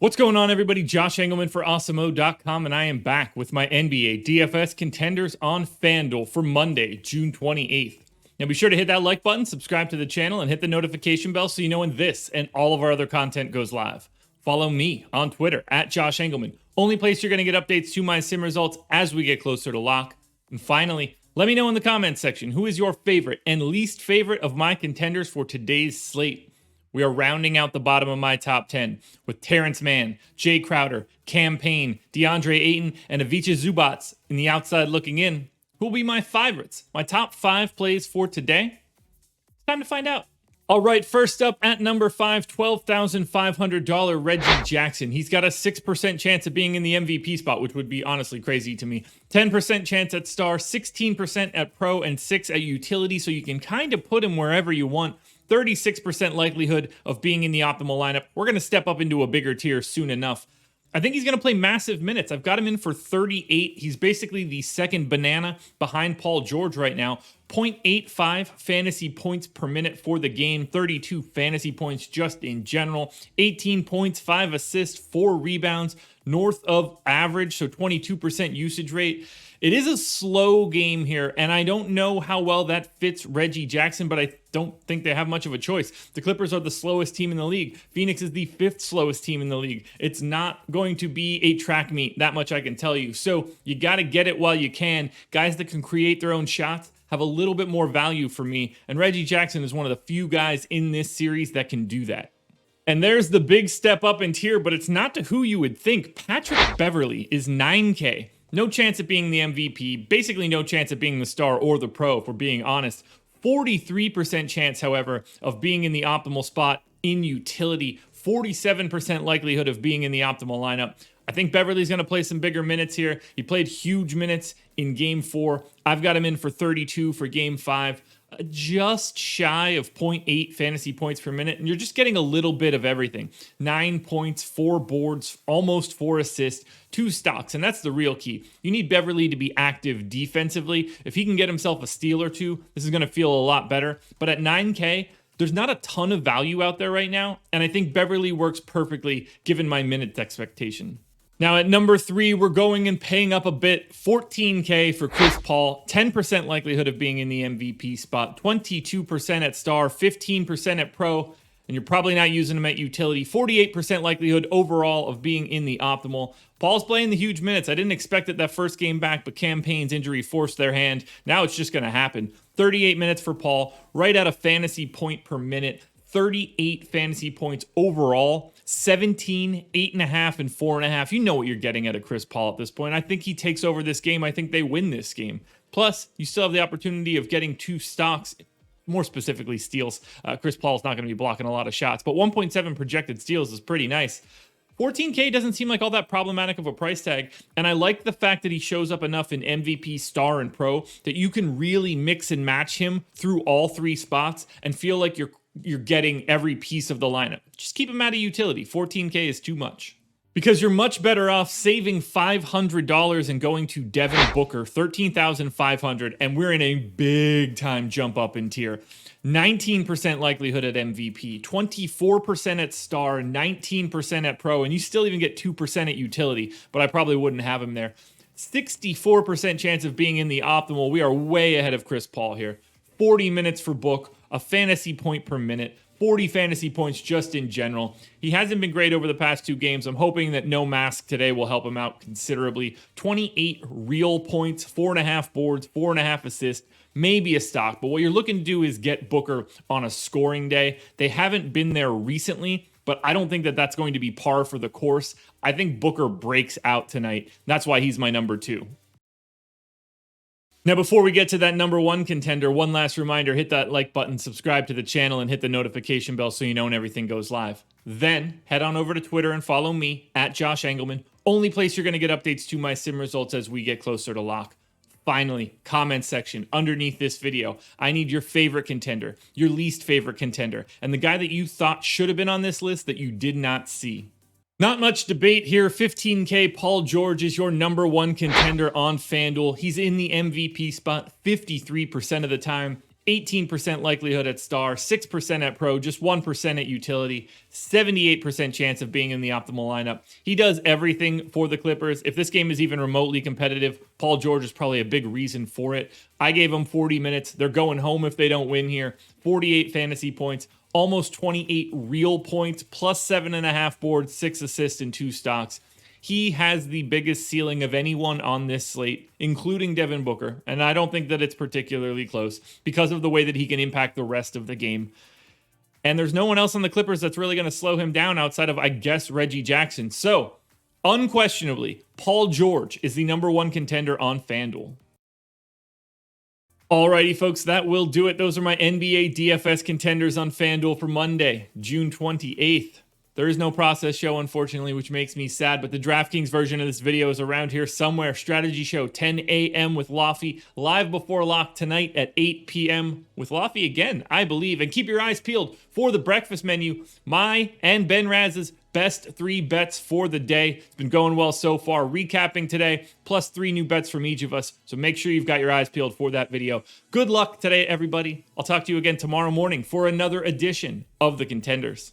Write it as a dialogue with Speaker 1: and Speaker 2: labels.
Speaker 1: What's going on, everybody? Josh Engleman for Awesemo.com, and I am back with my NBA DFS contenders on FanDuel for Monday, June 28th. Now, be sure to hit that like button, subscribe to the channel, and hit the notification bell so you know when this and all of our other content goes live. Follow me on Twitter at Josh Engleman. Only place you're going to get updates to my sim results as we get closer to lock. And finally, let me know in the comments section who is your favorite and least favorite of my contenders for today's slate. We are rounding out the bottom of my top 10 with Terrence Mann, Jay Crowder, Cam Payne, DeAndre Ayton, and Ivica Zubac in the outside looking in. Who will be my favorites? My top 5 plays for today? It's time to find out. All right, first up at number 5, $12,500 Reggie Jackson. He's got a 6% chance of being in the MVP spot, which would be honestly crazy to me. 10% chance at star, 16% at pro, and 6 at utility, so you can kind of put him wherever you want. 36% likelihood of being in the optimal lineup. We're going to step up into a bigger tier soon enough. I think he's going to play massive minutes. I've got him in for 38. He's basically the second banana behind Paul George right now. 0.85 fantasy points per minute for the game. 32 fantasy points just in general. 18 points, 5 assists, 4 rebounds. North of average, so 22% usage rate. It is a slow game here, and I don't know how well that fits Reggie Jackson, but I don't think they have much of a choice. The Clippers are the slowest team in the league. Phoenix is the 5th slowest team in the league. It's not going to be a track meet, that much I can tell you. So you got to get it while you can. Guys that can create their own shots have a little bit more value for me, and Reggie Jackson is one of the few guys in this series that can do that. And there's the big step up in tier, but it's not to who you would think. Patrick Beverley is 9K. No chance of being the MVP, basically no chance of being the star or the pro, if we're being honest. 43% chance, however, of being in the optimal spot in utility. 47% likelihood of being in the optimal lineup. I think Beverley's going to play some bigger minutes here. He played huge minutes in Game 4. I've got him in for 32 for Game 5. Just shy of 0.8 fantasy points per minute, and you're just getting a little bit of everything. 9 points, 4 boards, almost 4 assists, 2 stocks, and that's the real key. You need Beverley to be active defensively. If he can get himself a steal or two, this is going to feel a lot better. But at 9K, there's not a ton of value out there right now, and I think Beverley works perfectly given my minutes expectation. Now at number 3, we're going and paying up a bit. 14K for Chris Paul. 10% likelihood of being in the MVP spot. 22% at star. 15% at pro. And you're probably not using him at utility. 48% likelihood overall of being in the optimal. Paul's playing the huge minutes. I didn't expect it that first game back, but Cam Payne's injury forced their hand. Now it's just going to happen. 38 minutes for Paul. Right at a fantasy point per minute. 38 fantasy points overall. 17, 8.5, and 4.5. You know what you're getting out of Chris Paul at this point. I think he takes over this game. I think they win this game. Plus, you still have the opportunity of getting 2 stocks, more specifically steals. Chris Paul's not going to be blocking a lot of shots, but 1.7 projected steals is pretty nice. 14K doesn't seem like all that problematic of a price tag, and I like the fact that he shows up enough in MVP, Star, and Pro that you can really mix and match him through all 3 spots and feel like you're getting every piece of the lineup. Just keep him out of utility. 14K is too much. Because you're much better off saving $500 and going to Devin Booker, $13,500, and we're in a big time jump up in tier. 19% likelihood at MVP, 24% at star, 19% at pro, and you still even get 2% at utility, but I probably wouldn't have him there. 64% chance of being in the optimal. We are way ahead of Chris Paul here. 40 minutes for Book, a fantasy point per minute, 40 fantasy points just in general. He hasn't been great over the past 2 games. I'm hoping that no mask today will help him out considerably. 28 real points, 4.5 boards, 4.5 assists, maybe a stock. But what you're looking to do is get Booker on a scoring day. They haven't been there recently, but I don't think that that's going to be par for the course. I think Booker breaks out tonight. That's why he's my number 2. Now, before we get to that number 1 contender, one last reminder, hit that like button, subscribe to the channel, and hit the notification bell so you know when everything goes live. Then, head on over to Twitter and follow me, at Josh Engleman. Only place you're going to get updates to my sim results as we get closer to lock. Finally, comment section underneath this video. I need your favorite contender, your least favorite contender, and the guy that you thought should have been on this list that you did not see. Not much debate here. 15K Paul George is your number 1 contender on FanDuel. He's in the MVP spot 53% of the time. 18% likelihood at star, 6% at pro, just 1% at utility, 78% chance of being in the optimal lineup. He does everything for the Clippers. If this game is even remotely competitive, Paul George is probably a big reason for it. I gave him 40 minutes. They're going home if they don't win here. 48 fantasy points, almost 28 real points, plus 7.5 boards, 6 assists, and 2 stocks. He has the biggest ceiling of anyone on this slate, including Devin Booker, and I don't think that it's particularly close because of the way that he can impact the rest of the game. And there's no one else on the Clippers that's really going to slow him down outside of, I guess, Reggie Jackson. So, unquestionably, Paul George is the number 1 contender on FanDuel. Alrighty, folks, that will do it. Those are my NBA DFS contenders on FanDuel for Monday, June 28th. There is no process show, unfortunately, which makes me sad, but the DraftKings version of this video is around here somewhere. Strategy show, 10 a.m. with Lofty, live before lock tonight at 8 p.m. with Lofty again, I believe. And keep your eyes peeled for the breakfast menu, my and Ben Raz's best 3 bets for the day. It's been going well so far. Recapping today, plus 3 new bets from each of us. So make sure you've got your eyes peeled for that video. Good luck today, everybody. I'll talk to you again tomorrow morning for another edition of the Contenders.